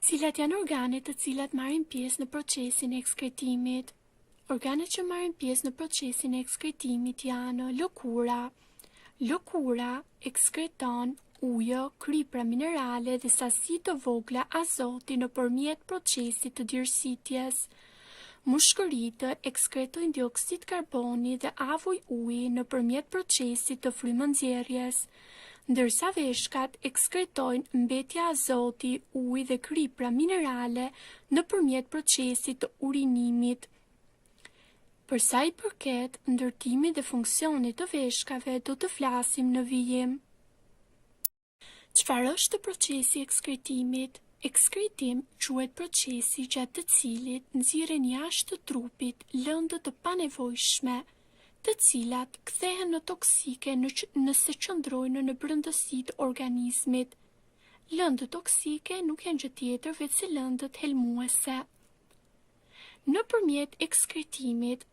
Cilat janë organet të cilat marrin pjesë në procesin e ekskretimit? Organet që marrin pjesë në procesin e ekskretimit janë lëkura. Lëkura ekskreton ujë, kripra minerale dhe sasi të vogla azoti nëpërmjet procesit të djersitjes. Mushkëritë ekskretojnë dioksid karboni dhe avuj uji nëpërmjet procesit të frymënxjerrjes, ndërsa veshkat ekskretojnë mbetja azoti, uji dhe kripra minerale nëpërmjet procesit të urinimit. Për sa i përket ndërtimit dhe funksionit të veshkave, do të flasim në vijim. Çfarë është procesi i ekskretimit? Ekskretim quhet procesi gjatë të cilit nxirren jashtë të trupit lëndë të panevojshme, të cilat kthehen në toksike nëse qëndrojnë në brendësi të organizmit. Lëndët toksike nuk janë gjë tjetër veçse lëndët helmuese. Nëpërmjet ekskretimit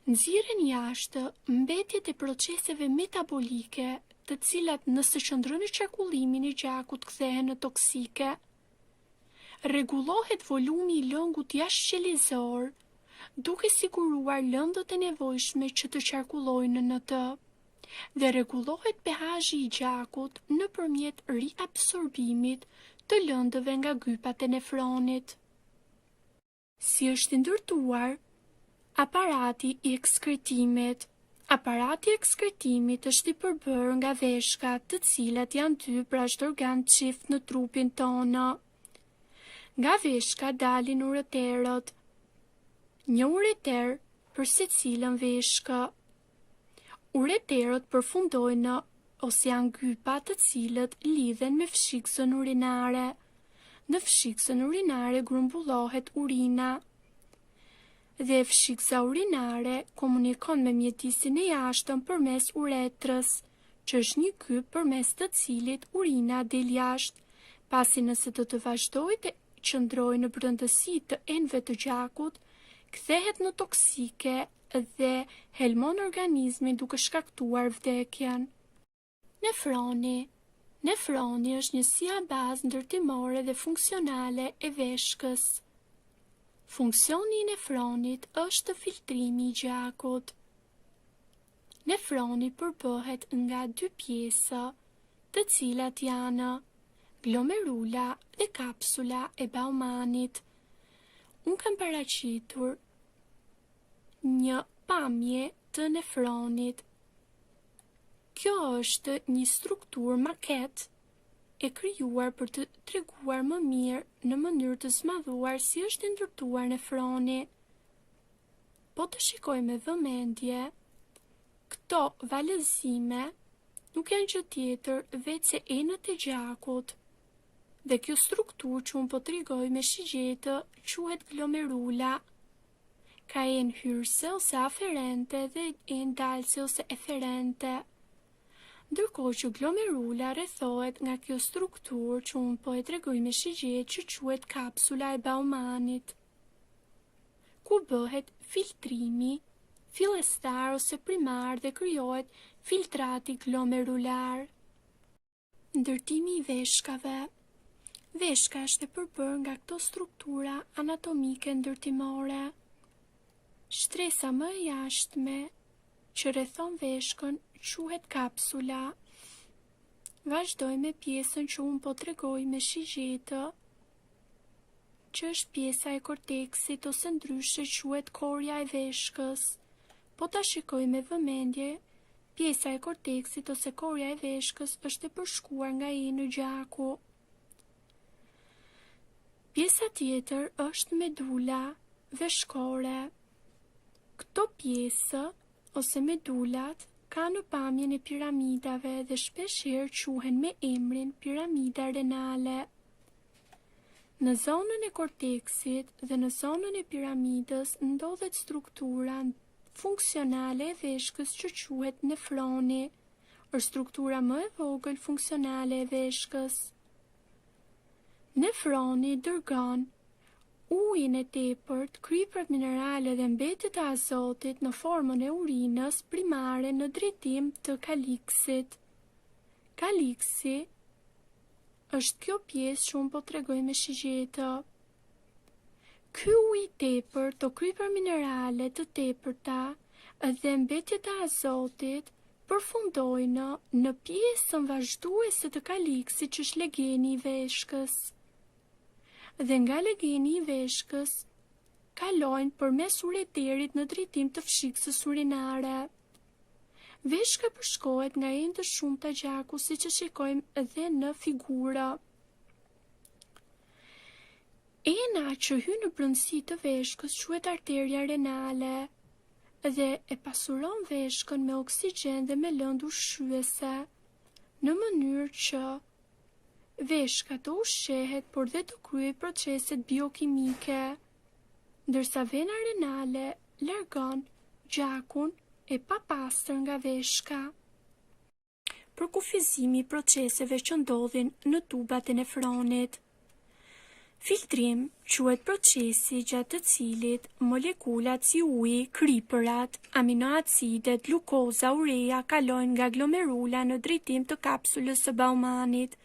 nxirren jashtë mbetjet e proceseve metabolike, të cilat nëse qëndrojnë në qarkullimin e gjakut kthehen në toksike. Rregullohet volumi i lëngut jashtëqelizor, duke siguruar lëndët e nevojshme që të qarkullojnë në të, dhe rregullohet pH-i i gjakut nëpërmjet riabsorbimit të lëndëve nga gypat e nefronit. Si është ndërtuar aparati i ekskretimit? Aparati i ekskretimit është i përbërë nga veshkat, të cilat janë dy pra çdo organ çift në trupin tonë. Nga veshkat dalin ureterët, një ureter për secilën veshkë. Ureterët përfundojnë ose janë gypa të cilët lidhen me fshikësën urinare. Në fshikësën urinare grumbullohet urina, dhe fshikësa urinare komunikon me mjedisin e jashtëm përmes uretrës, që është një kyp përmes të cilit urina del jashtë, pasi nëse do të vazhdojë të qëndrojë në brendësi të enëve të gjakut, kthehet në toksike dhe helmon organizmin duke shkaktuar vdekjen. Nefroni. Nefroni është njësia bazë ndërtimore dhe funksionale e veshkës. Funksioni i nefronit është filtrimi i gjakut. Nefroni përbëhet nga dy pjesë, të cilat janë glomerula dhe kapsula e Baumanit. Unë kam paraqitur një pamje të nefronit. Kjo është një strukturë maket e krijuar për të treguar më mirë në mënyrë të zmadhuar si është ndërtuar nefroni. Po të shikojmë me vëmendje, këto valëzime nuk janë gjë tjetër veçse enët e gjakut, dhe kjo strukturë që unë po tregoj me shigjetë quhet glomerula. Ka enë hyrëse ose aferente dhe enë dalëse ose eferente. Ndërkohë që glomerula rrethohet nga kjo strukturë që unë po e tregoj me shigjet që quhet kapsula e Baumanit, ku bëhet filtrimi fillestar ose primar dhe krijohet filtrati glomerular. Ndërtimi i veshkave. Veshka është e përbërë nga këto struktura anatomike ndërtimore. Shtresa më e jashtme që rrethon veshkën quhet kapsula. Vazhdoj me pjesën që unë po tregoj me shigjetë, që është pjesa e korteksit ose ndryshe quhet korja e veshkës. Po ta shikoj me vëmendje, pjesa e korteksit ose korja e veshkës është e përshkuar nga enë gjaku. Pjesa tjetër është medula veshkore. Këto pjesë ose medulat ka në pamjen e piramidave dhe shpeshherë quhen me emrin piramida renale. Në zonën e korteksit dhe në zonën e piramidës ndodhet struktura funksionale e veshkës që quhet nefroni, është struktura më e vogël funksionale e veshkës. Nefroni dërgon ujin e tepërt, kriprat minerale dhe mbetjet e azotit në formën e urinës primare në drejtim të kaliksit. Kaliksi është kjo pjesë që unë po tregoj me shigjetë. Ky ujë i tepërt o kryper minerale të tepërta dhe mbetjet e azotit përfundojnë në pjesën vazhduese të kaliksit që është legeni i veshkës. Dhe nga legeni i veshkës kalojnë përmes ureterit në drejtim të fshikës urinare. Veshka përshkohet nga ende të shumta gjaku, siç e shikojmë edhe në figura. Ena që hyn në brendësi të veshkës quhet arteria renale dhe e pasuron veshkën me oksigjen dhe me lëndë ushqyese, në mënyrë që veshka të ushqehet por dhe të kryej proceset biokimike, ndërsa vena renale largon gjakun e papastër nga veshka. Për kufizimi i proceseve që ndodhin në tubat e nefronit. Filtrim quhet procesi gjatë të cilit molekulat si uji, kripërat, aminoacidet, glukoza, urea kalojnë nga glomerula në drejtim të kapsulës së Baumanit.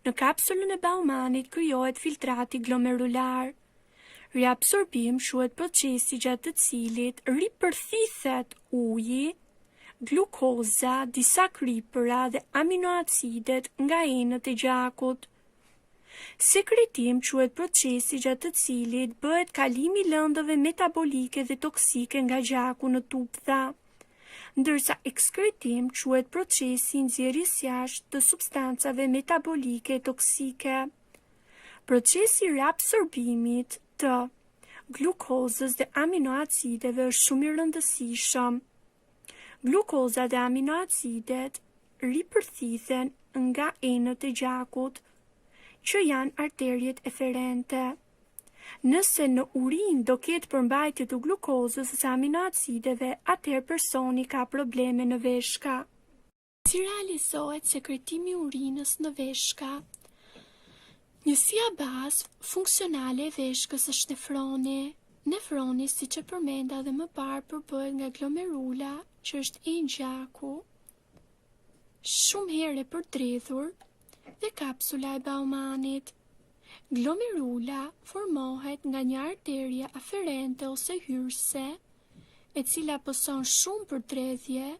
Në kapsulën e Baumanit krijohet filtrati glomerular. Reabsorbim quhet procesi gjatë të cilit ripërthithet uji, glukoza, disa kripëra dhe aminoacidet nga enët e gjakut. Sekretim quhet procesi gjatë të cilit bëhet kalimi i lëndëve metabolike dhe toksike nga gjaku në tuptha, ndërsa ekskretim quhet procesi i nxjerrjes jashtë të substancave metabolike toksike. Procesi i reabsorbimit të glukozës dhe aminoacideve është shumë i rëndësishëm. Glukoza dhe aminoacidet ripërthithen nga enët e gjakut, që janë arteriet eferente. Nëse në urinë do ketë përmbajtje të glukozës së aminoacideve, atëherë personi ka probleme në veshka. Si realizohet sekretimi i urinës në veshka? Njësia bazë funksionale e veshkës është nefroni. Nefroni, siç e përmenda dhe më parë, përbëhet nga glomerula, që është enjë gjaku, shumë herë e përdredhur, dhe kapsula e Baumanit. Glomerula formohet nga një arterie aferente ose hyrëse, e cila pëson shumë përdredhje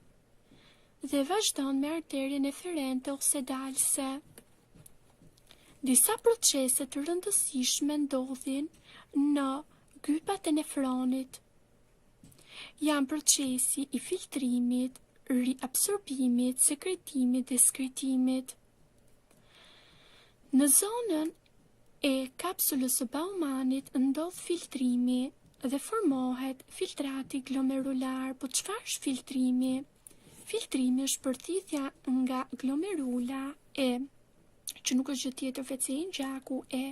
dhe vazhdon me arterien eferente ose dalse. Disa procese të rëndësishme ndodhin në gypat e nefronit. Janë procesi i filtrimit, riabsorbimit, sekretimit dhe skretimit. Në zonën e kapsulës së Baumanit ndodh filtrimi dhe formohet filtrati glomerular. Po çfarë është filtrimi? Filtrimi është përthithja nga glomerula që nuk është gjë tjetër veçse gjaku e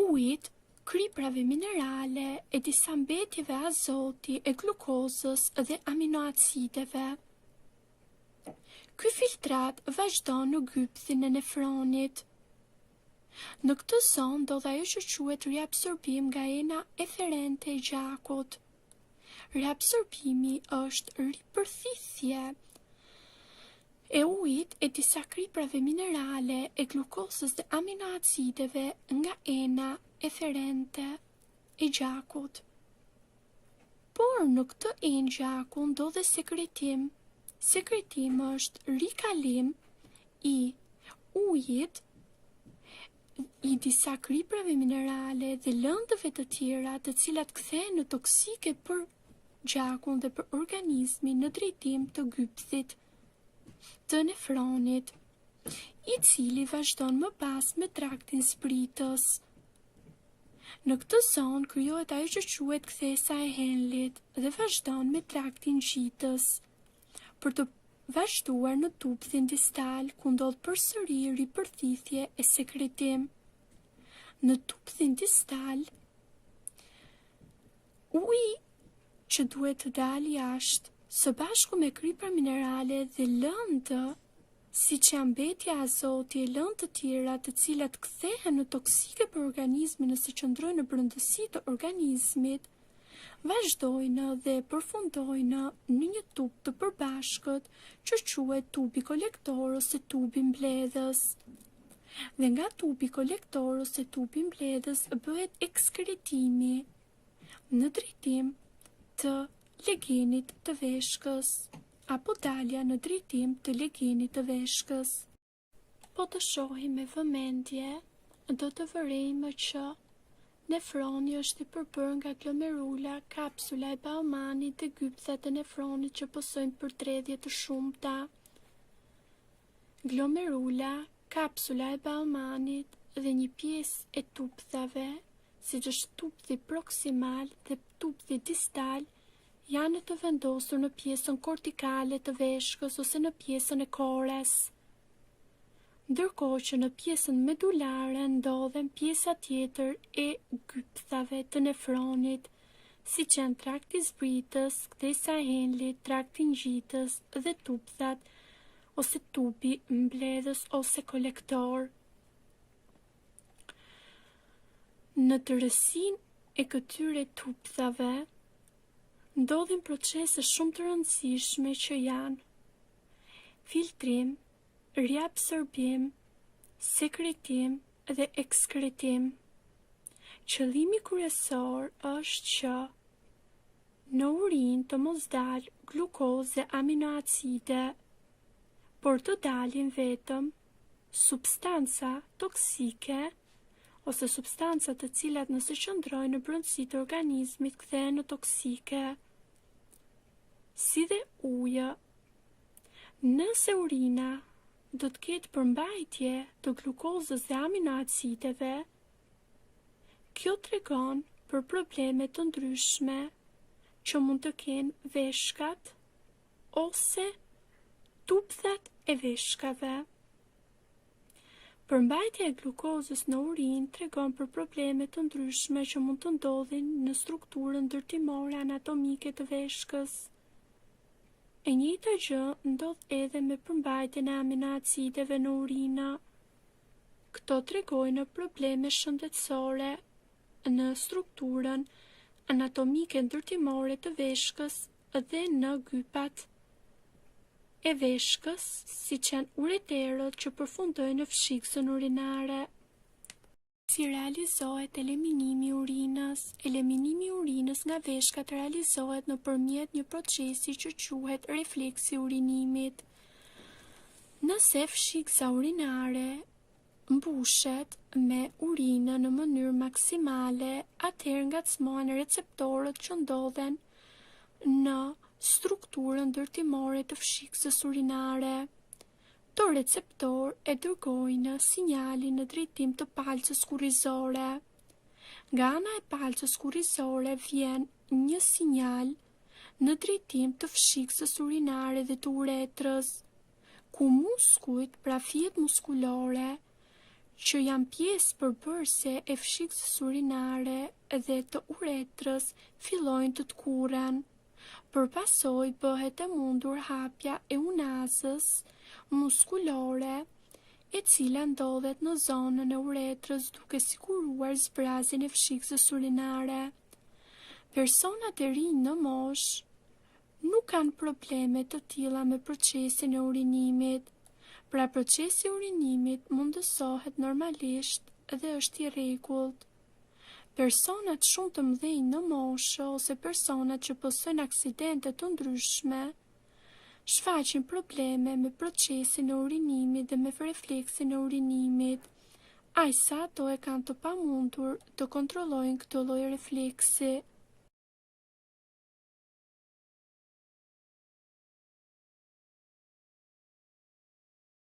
ujit, kriprave minerale, e disa mbetjeve azoti, e glukozës dhe aminoacideve. Ky filtrat vazhdon në gypthin e nefronit. Në këtë zonë ndodh ajo që quhet reabsorbim nga ena eferente e gjakut. Reabsorbimi është ripërthithje e ujit, e disa kriprave minerale, e glukozës dhe aminoacideve nga ena eferente e gjakut. Por në këtë enë gjaku ndodh sekretim. Sekretim është rikalim i ujit, i disa kriprave minerale dhe lëndëve të tjera të cilat kthehen në toksike për gjakun dhe për organizmin në drejtim të gypthit të nefronit, i cili vazhdon më pas me traktin spritës. Në këtë zonë krijohet ajo që quhet kthesa e Henlit dhe vazhdon me traktin gjitës, për të vazhduar në tupthin distal, ku ndodh përsëri ripërthithje e sekretim. Në tupthin distal, uji që duhet të dalë jashtë, së bashku me kripra minerale dhe lëndë, si që janë mbetja azoti e lëndë të tjera të cilat kthehen në toksike për organizmin nëse qëndrojnë në brendësi të organizmit, vazhdojnë dhe përfundojnë në një tub të përbashkët që quhet tubi kolektor ose tubi mbledhës. Dhe nga tubi kolektor ose tubi mbledhës bëhet ekskretimi në drejtim të legenit të veshkës, apo dalja në drejtim të legenit të veshkës. Po të shohim me vëmendje, do të vërejmë që nefroni është i përbërë nga glomerula, kapsula e Baumanit dhe gypthat e nefronit që posojnë përtredhje të shumta. Glomerula, kapsula e Baumanit dhe një pjesë e tupthave, siç është tupthi proksimal dhe tupthi distal, janë të vendosur në pjesën kortikale të veshkës ose në pjesën e kores. Ndërkohë që në pjesën medulare ndodhen pjesa tjetër e gypthave të nefronit, si që janë trakti zbritës, kthesa e Henlit, trakti ngjitës dhe tupthat ose tubi mbledhës ose kolektor. Në tërësinë e këtyre tupthave ndodhin procese shumë të rëndësishme që janë filtrim, riabsorbim, sekretim dhe ekskretim. Qëllimi kryesor është që në urinë të mos dalë glukozë dhe aminoacide, por të dalin vetëm substanca toksike ose substanca të cilat nëse qëndrojnë në brendësi të organizmit kthehen në toksike, si dhe ujë. Nëse urina do të ketë përmbajtje të glukozës dhe aminoacideve, kjo tregon për probleme të ndryshme që mund të kenë veshkat ose tupthat e veshkave. Përmbajtja e glukozës në urinë tregon për probleme të ndryshme që mund të ndodhin në strukturën ndërtimore anatomike të veshkës. E njëjta gjë ndodh edhe me përmbajtjen e aminoacideve në urinë. Këto tregojnë probleme shëndetësore në strukturën anatomike ndërtimore të veshkës dhe në gypat e veshkës, siç janë ureterët që përfundojnë në fshikësën urinare. Si realizohet eliminimi i urinës? Eliminimi i urinës nga veshkat realizohet nëpërmjet një procesi që quhet refleksi i urinimit. Nëse fshikësa urinare mbushet me urinë në mënyrë maksimale, atëherë ngacmohen receptorët që ndodhen në strukturën ndërtimore të fshikësës urinare. Këto receptor e dërgojnë sinjalin në drejtim të palcës kurrizore. Nga ana e palcës kurrizore vjen një sinjal në drejtim të fshikësës urinare dhe të uretrës, ku muskujt, pra fijet muskulore, që janë pjesë përbërëse e fshikësës urinare dhe të uretrës, fillojnë të tkuren. Përpasoj bëhet e mundur hapja e unazës muskulore, e cila ndodhet në zonën e uretrës duke siguruar zbrazjen e fshikësës urinare. Personat e rinj në moshë nuk kanë probleme të tilla me procesin e urinimit. Pra procesi i urinimit mundësohet normalisht dhe është i rregullt. Personat shumë të mëdhenj në moshë ose personat që posojnë aksidente të ndryshme shfaqin probleme me procesin e urinimit dhe me refleksin e urinimit, aq sa ato e kanë të pamundur të kontrollojnë këtë lloj refleksi.